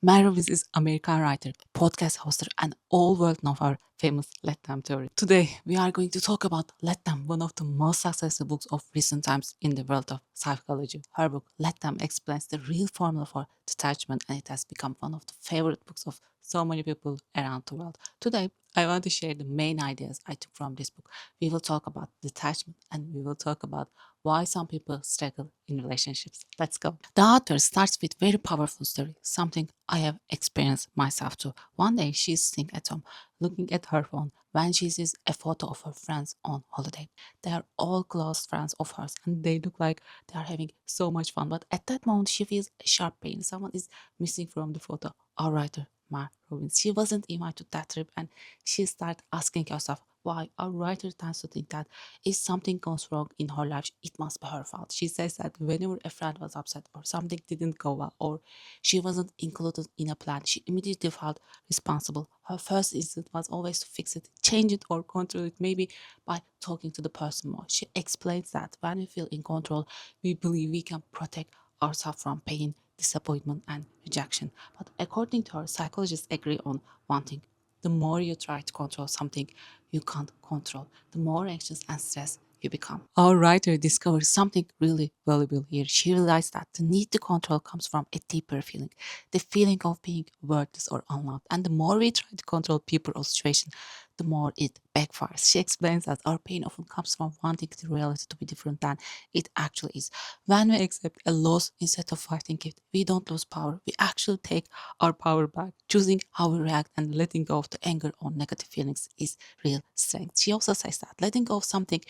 Marovis is American writer, podcast hoster, and all world known for famous Let Them theory. Today, we are going to talk about Let Them, one of the most successful books of recent times in the world of psychology. Her book, Let Them, explains the real formula for detachment, and it has become one of the favorite books of so many people around the world. Today, I want to share the main ideas I took from this book. We will talk about detachment and we will talk about why some people struggle in relationships. Let's go. The author starts with very powerful story, something I have experienced myself too. One day she's sitting at home looking at her phone when she sees a photo of her friends on holiday. They are all close friends of hers and they look like they are having so much fun. But at that moment she feels a sharp pain. Someone is missing from the photo. Our writer, Mar Robbins. She wasn't invited to that trip and she started asking herself why. Our writer tends to think that if something goes wrong in her life, it must be her fault. She says that whenever a friend was upset or something didn't go well or she wasn't included in a plan, she immediately felt responsible. Her first instinct was always to fix it, change it, or control it, maybe by talking to the person more. She explains that when we feel in control, we believe we can protect ourselves from pain, disappointment, and rejection. But according to her, psychologists agree on one thing. The more you try to control something you can't control, the more anxious and stressed you become. Our writer discovers something really valuable here. She realized that the need to control comes from a deeper feeling, the feeling of being worthless or unloved. And the more we try to control people or situations, the more it backfires. She explains that our pain often comes from wanting the reality to be different than it actually is. When we accept a loss instead of fighting it, we don't lose power. We actually take our power back. Choosing how we react and letting go of the anger or negative feelings is real strength. She also says that letting go of something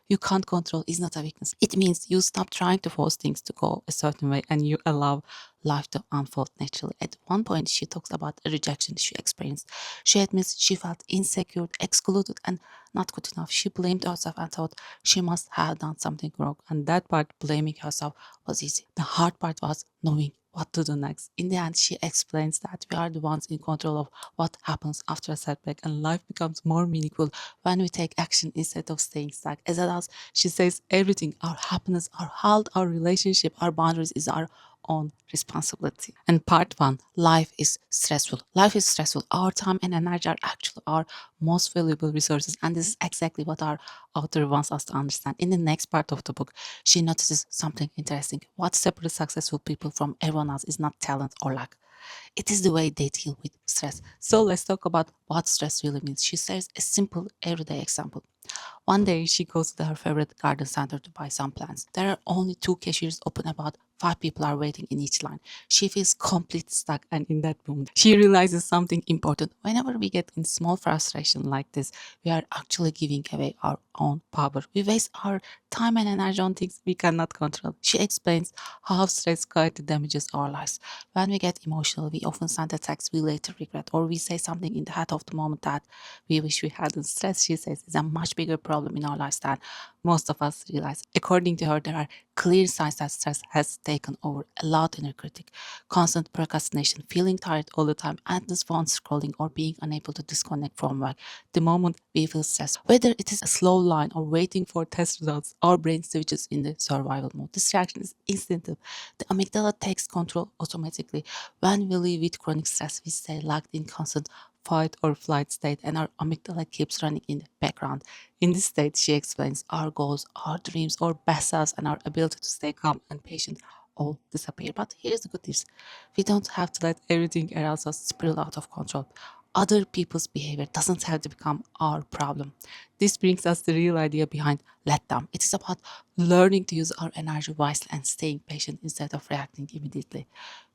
you can't control is not a weakness. It means you stop trying to force things to go a certain way and you allow life to unfold naturally. At one point, she talks about a rejection she experienced. She admits she felt insecure, excluded, and not good enough. She blamed herself and thought she must have done something wrong. And that part, blaming herself, was easy. The hard part was knowing what to do next. In the end, she explains that we are the ones in control of what happens after a setback, and life becomes more meaningful when we take action instead of staying stuck. As adults, she says everything, our happiness, our health, our relationship, our boundaries is our own responsibility. And part one, life is stressful. Life is stressful. Our time and energy are actually our most valuable resources. And this is exactly what our author wants us to understand. In the next part of the book, she notices something interesting. What separates successful people from everyone else is not talent or luck. It is the way they deal with stress. So let's talk about what stress really means. She shares a simple everyday example. One day, she goes to her favorite garden center to buy some plants. There are only two cashiers open, about five people are waiting in each line. She feels completely stuck, and in that moment, she realizes something important. Whenever we get in small frustration like this, we are actually giving away our own power. We waste our time and energy on things we cannot control. She explains how stress quietly damages our lives. When we get emotional, we often send a text we later regret, or we say something in the heat of the moment that we wish we hadn't. Stress, she says, is a much bigger problem in our lives than most of us realize. According to her, there are clear signs that stress has taken over: a loud inner critic, constant procrastination, feeling tired all the time, endless phone scrolling, or being unable to disconnect from work. The moment we feel stressed, whether it is a slow line or waiting for test results, our brain switches in the survival mode. This reaction is instinctive. The amygdala takes control automatically. When we live with chronic stress, we stay locked in constant fight or flight state, and our amygdala keeps running in the background. In this state, she explains, our goals, our dreams, our best selves, and our ability to stay calm and patient all disappear. But here's the good news: we don't have to let everything around us spiral out of control. Other people's behavior doesn't have to become our problem. This brings us the real idea behind Let Them. It is about learning to use our energy wisely and staying patient instead of reacting immediately.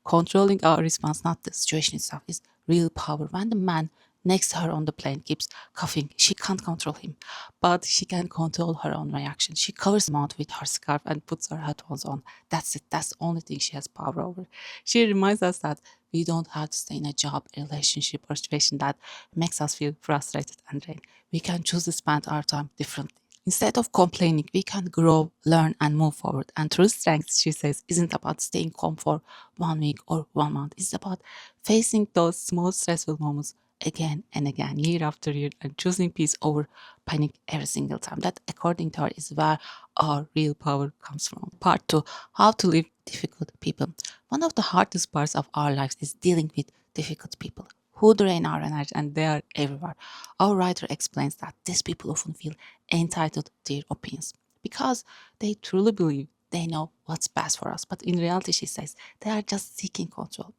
Controlling our response, not the situation itself, is real power. When the man next to her on the plane keeps coughing, she can't control him, but she can control her own reaction. She covers him out with her scarf and puts her headphones on. That's it. That's the only thing she has power over. She reminds us that we don't have to stay in a job, a relationship, or situation that makes us feel frustrated and drained. We can choose to spend our time differently. Instead of complaining, we can grow, learn, and move forward. And true strength, she says, isn't about staying calm for 1 week or 1 month. It's about facing those small stressful moments again and again, year after year, and choosing peace over panic every single time. That, according to her, is where our real power comes from. Part 2: How to live difficult people. One of the hardest parts of our lives is dealing with difficult people who drain our energy, and they are everywhere. Our writer explains that these people often feel entitled to their opinions because they truly believe they know what's best for us. But in reality, she says, they are just seeking control.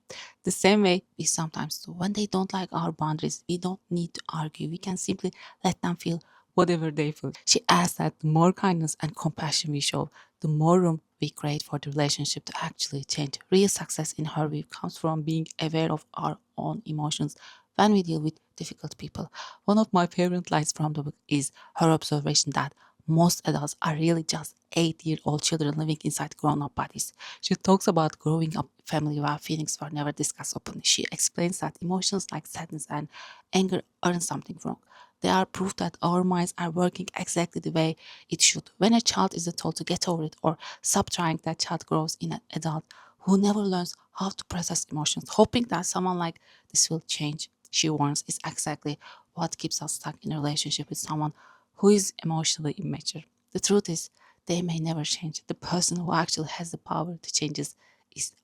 The same way we sometimes do. When they don't like our boundaries, we don't need to argue. We can simply let them feel whatever they feel. She adds that the more kindness and compassion we show, the more room we create for the relationship to actually change. Real success in her view comes from being aware of our own emotions when we deal with difficult people. One of my favorite lines from the book is her observation that most adults are really just 8-year-old children living inside grown up bodies. She talks about growing up in a family where feelings were never discussed openly. She explains that emotions like sadness and anger aren't something wrong. They are proof that our minds are working exactly the way it should. When a child is told to get over it or stop trying, that child grows in an adult who never learns how to process emotions, hoping that someone like this will change. She warns is exactly what keeps us stuck in a relationship with someone who is emotionally immature. The truth is, they may never change. The person who actually has the power to change is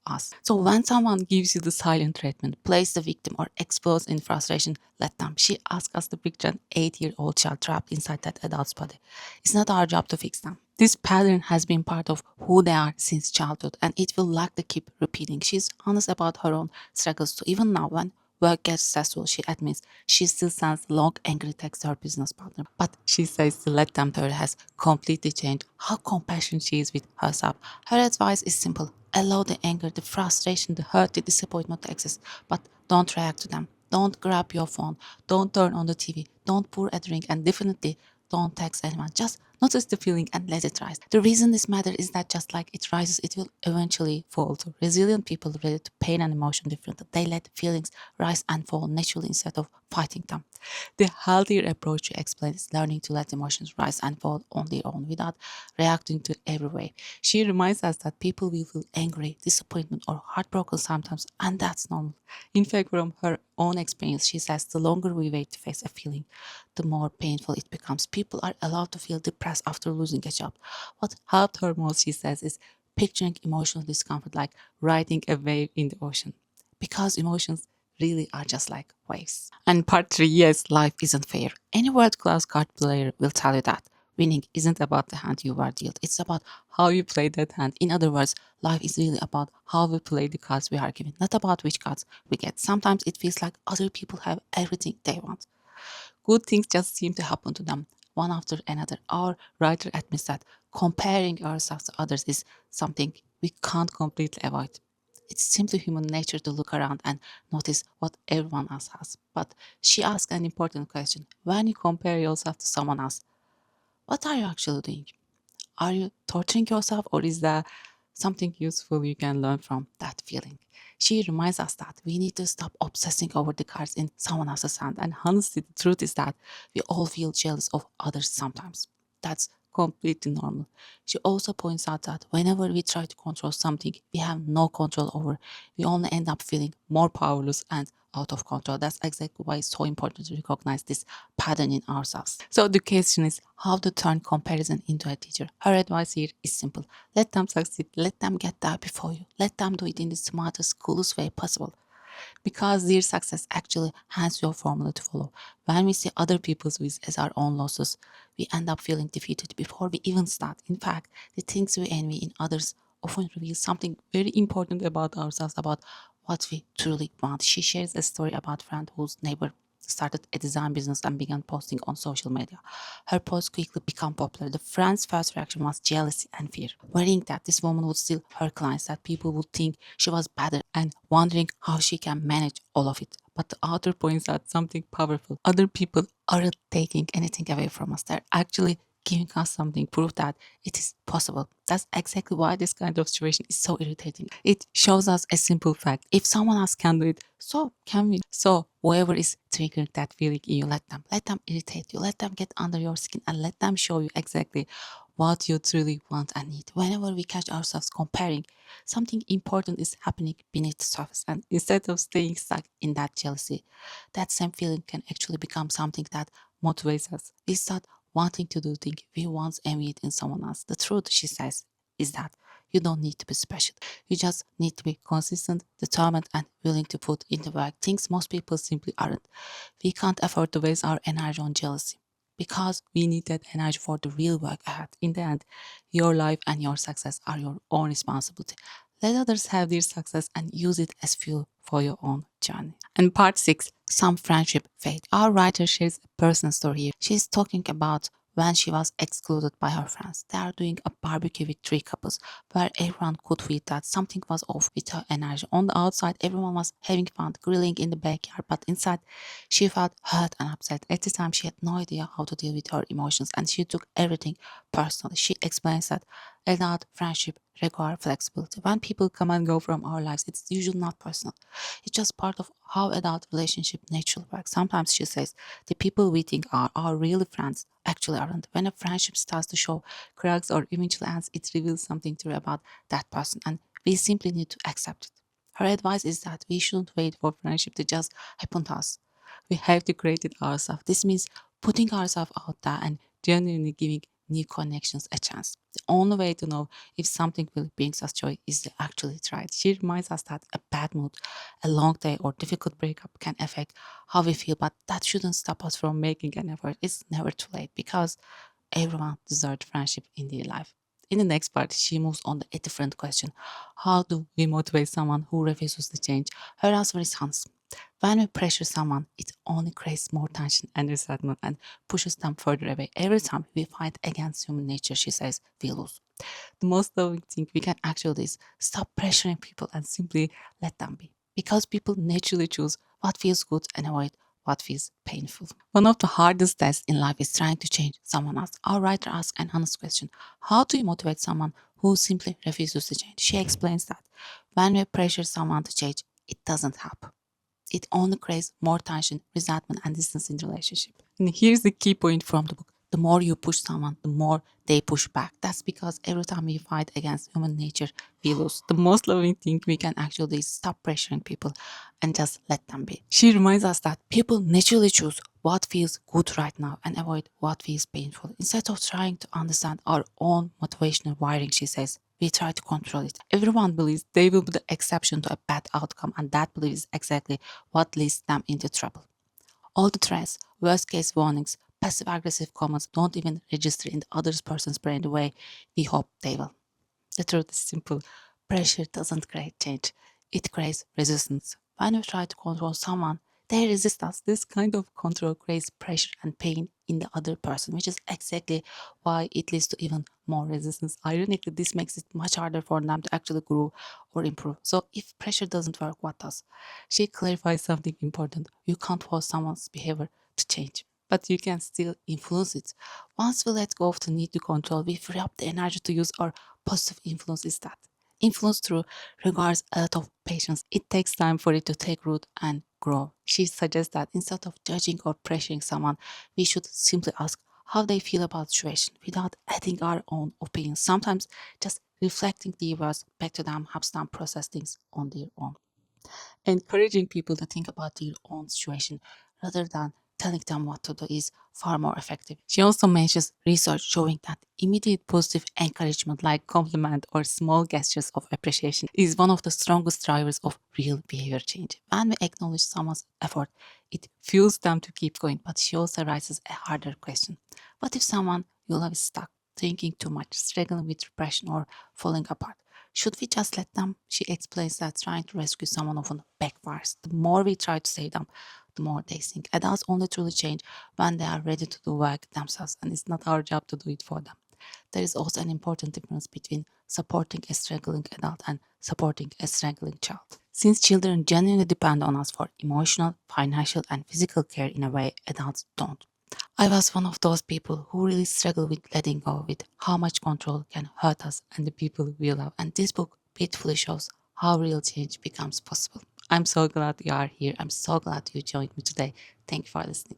us. So when someone gives you the silent treatment, plays the victim, or explodes in frustration, let them. She asks us to picture an 8-year-old child trapped inside that adult's body. It's not our job to fix them. This pattern has been part of who they are since childhood, and it will likely keep repeating. She's honest about her own struggles too. Even now, when work gets stressful, she admits she still sends long, angry texts to her business partner. But she says the let them period has completely changed how compassionate she is with herself. Her advice is simple: allow the anger, the frustration, the hurt, the disappointment to exist, but don't react to them. Don't grab your phone. Don't turn on the TV. Don't pour a drink. And definitely don't text anyone. Just notice the feeling and let it rise. The reason this matters is that just like it rises, it will eventually fall too. Resilient people relate to pain and emotion differently. They let feelings rise and fall naturally instead of fighting them. The healthier approach to explain is learning to let emotions rise and fall on their own without reacting to every wave. She reminds us that people will feel angry, disappointment, or heartbroken sometimes, and that's normal. In fact, from her own experience, she says the longer we wait to face a feeling, the more painful it becomes. People are allowed to feel depressed after losing a job. What helped her most, she says, is picturing emotional discomfort like riding a wave in the ocean. Because emotions really are just like waves. And part 3: yes, life isn't fair. Any world class card player will tell you that. Winning isn't about the hand you were dealt, it's about how you play that hand. In other words, life is really about how we play the cards we are given, not about which cards we get. Sometimes it feels like other people have everything they want. Good things just seem to happen to them, one after another. Our writer admits that comparing ourselves to others is something we can't completely avoid. It's simply human nature to look around and notice what everyone else has. But she asks an important question: when you compare yourself to someone else, what are you actually doing? Are you torturing yourself, or is there something useful you can learn from that feeling? She reminds us that we need to stop obsessing over the cards in someone else's hand. And honestly, the truth is that we all feel jealous of others sometimes. That's completely normal. She also points out that whenever we try to control something we have no control over, we only end up feeling more powerless and out of control. That's exactly why it's so important to recognize this pattern in ourselves. So the question is how to turn comparison into a teacher. Her advice here is simple: let them succeed, let them get there before you, let them do it in the smartest, coolest way possible, because their success actually hands you a formula to follow. When we see other people's wins as our own losses, we end up feeling defeated before we even start. In fact, the things we envy in others often reveal something very important about ourselves, about what we truly want. She shares a story about a friend whose neighbor started a design business and began posting on social media. Her posts quickly became popular. The friend's first reaction was jealousy and fear, worrying that this woman would steal her clients, that people would think she was better, and wondering how she can manage all of it. But the author points out something powerful. Other people aren't taking anything away from us. They're actually giving us something, proof that it is possible. That's exactly why this kind of situation is so irritating. It shows us a simple fact: if someone else can do it, so can we. So whoever is triggering that feeling in you, let them irritate you, let them get under your skin, and let them show you exactly what you truly want and need. Whenever we catch ourselves comparing, something important is happening beneath the surface. And instead of staying stuck in that jealousy, that same feeling can actually become something that motivates us. We start wanting to do things we once envied in someone else. The truth, she says, is that you don't need to be special. You just need to be consistent, determined, and willing to put in the work. Things most people simply aren't. We can't afford to waste our energy on jealousy because we need that energy for the real work ahead. In the end, your life and your success are your own responsibility. Let others have their success and use it as fuel for your own journey. And part 6, some friendship fade. Our writer shares a personal story here. She's talking about when she was excluded by her friends. They are doing a barbecue with 3 couples where everyone could feel that something was off with her energy. On the outside, everyone was having fun, grilling in the backyard, but inside, she felt hurt and upset. At the time, she had no idea how to deal with her emotions and she took everything personally. She explains that adult friendship require flexibility. When people come and go from our lives, it's usually not personal. It's just part of how adult relationship naturally works. Sometimes, she says, the people we think are our real friends actually aren't. When a friendship starts to show cracks or eventually ends, it reveals something true about that person and we simply need to accept it. Her advice is that we shouldn't wait for friendship to just happen to us. We have to create it ourselves. This means putting ourselves out there and genuinely giving new connections a chance. The only way to know if something will bring us joy is to actually try it. She reminds us that a bad mood, a long day, or difficult breakup can affect how we feel, but that shouldn't stop us from making an effort. It's never too late because everyone deserves friendship in their life. In the next part, she moves on to a different question. How do we motivate someone who refuses to change? Her answer is Hans. When we pressure someone, it only creates more tension and resentment and pushes them further away. Every time we fight against human nature, she says, we lose. The most loving thing we can actually do is stop pressuring people and simply let them be. Because people naturally choose what feels good and avoid what feels painful. One of the hardest tests in life is trying to change someone else. Our writer asks an honest question. How do you motivate someone who simply refuses to change? She explains that when we pressure someone to change, it doesn't happen. It only creates more tension, resentment, and distance in the relationship. And here's the key point from the book. The more you push someone, the more they push back. That's because every time we fight against human nature, we lose. The most loving thing we can actually do is stop pressuring people and just let them be. She reminds us that people naturally choose what feels good right now and avoid what feels painful. Instead of trying to understand our own motivational wiring, she says, we try to control it. Everyone believes they will be the exception to a bad outcome, and that belief is exactly what leads them into trouble. All the threats, worst case warnings, passive aggressive comments don't even register in the other person's brain the way we hope they will. The truth is simple. Pressure doesn't create change. It creates resistance. When we try to control someone, they resist us. This kind of control creates pressure and pain in the other person, which is exactly why it leads to even more resistance. Ironically, this makes it much harder for them to actually grow or improve. So if pressure doesn't work, what does? She clarifies something important. You can't force someone's behavior to change, but you can still influence it. Once we let go of the need to control, we free up the energy to use our positive influence is that. Influence through requires a lot of patience. It takes time for it to take root and grow. She suggests that instead of judging or pressuring someone, we should simply ask how they feel about the situation without adding our own opinions. Sometimes just reflecting the words back to them helps them process things on their own. Encouraging people to think about their own situation rather than telling them what to do is far more effective. She also mentions research showing that immediate positive encouragement, like compliment or small gestures of appreciation, is one of the strongest drivers of real behavior change. When we acknowledge someone's effort, it fuels them to keep going. But she also raises a harder question. What if someone you love is stuck, thinking too much, struggling with depression, or falling apart? Should we just let them? She explains that trying to rescue someone often backfires. The more we try to save them, the more they sink. Adults only truly change when they are ready to do work themselves, and it's not our job to do it for them. There is also an important difference between supporting a struggling adult and supporting a struggling child. Since children genuinely depend on us for emotional, financial, and physical care in a way adults don't. I was one of those people who really struggle with letting go, with how much control can hurt us and the people we love. And this book beautifully shows how real change becomes possible. I'm so glad you are here. I'm so glad you joined me today. Thank you for listening.